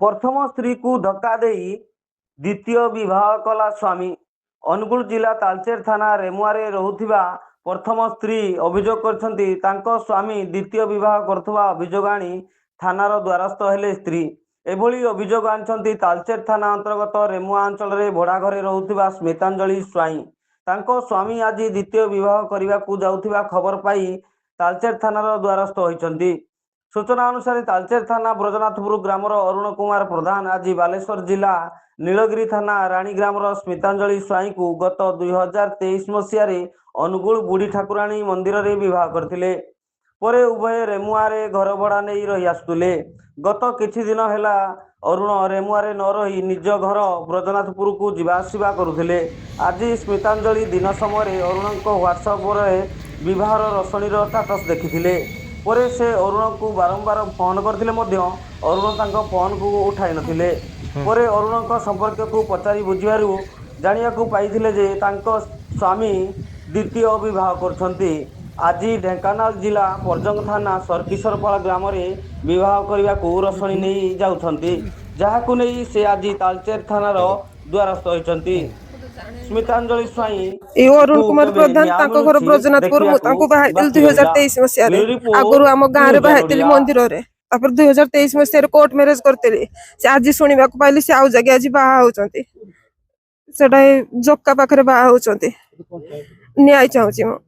प्रथम स्त्री को धक्का देई द्वितीय विवाह कला स्वामी। अनुगुल जिला तालचेर थाना रेमुआरे रहुथिबा प्रथम स्त्री अभियोग करछंती तांको स्वामी द्वितीय विवाह करथुवा अभियोग आनी थानार द्वारस्थ हेले स्त्री। एभली अभियोग आनिछंती तालचेर थाना अंतर्गत रेमुआ अंचल रे भड़ा घरे रहुथिबा स्मितांजलि स्वाई। तांको स्वामी आज द्वितीय विवाह करने जाउथिबा खबर पाई तालचेर थानार द्वारस्थ होइछंती। सूचना अनुसार तालचेर थाना ब्रजनाथपुर ग्रामर अरुण कुमार प्रधान आज बालेश्वर जिला नीलगिरी थाना राणी ग्रामर स्मितांजलि स्वाई को गत 2023 मसीह अनुगुल बुढ़ी ठाकुराणी मंदिर रे विवाह करथिले। परे उभय रेमुआरे घर भड़ा नहीं रही आसुले। गत किछि दिन हेला अरुण रेमुआरे न रही निज घर ब्रजनाथपुर को जीवाआसिबा करुथिले। आज स्मितांजलि दिन समय अरुण व्हाट्सएप विवाहर रसणीर स्टाटस देखिथिले। परे से अरुण को बारंबार फोन करथिले मध्य अरुण तांको फोन को उठाई नथिले। परे अरुण को संपर्क को पचारि बुझिबारु जानिया को पाइथिले जे तांको स्वामी द्वितीय विवाह करछंती। आज ढेंकानाल जिला परजंग थाना सरकिशोरपाल ग्राम में विवाह करने को रसणी नहीं जाउछंती, जहाकु नहीं से आज तालचेर थानार द्वारस्थ होइछंती। स्मितांजलि स्वाई अरुण कुमार प्रधान तांको घर ब्रजनाथपुर तांको बाहाइल 2023 मसिया रे आगरु हम गां रे बाहाइल मंदिर रे तापर 2023 मसिया रे कोर्ट मैरिज करतेली। से आज सुनिबा को पाइली से आउ जगे आज बाहा होचंती। सेटा जक्का पाखरे बाहा होचंती। न्याय चाहूची म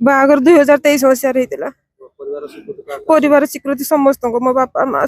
बाहागर 2023 मसिया रे हितला। परिवार स्वीकृति समस्त मो बापा माँ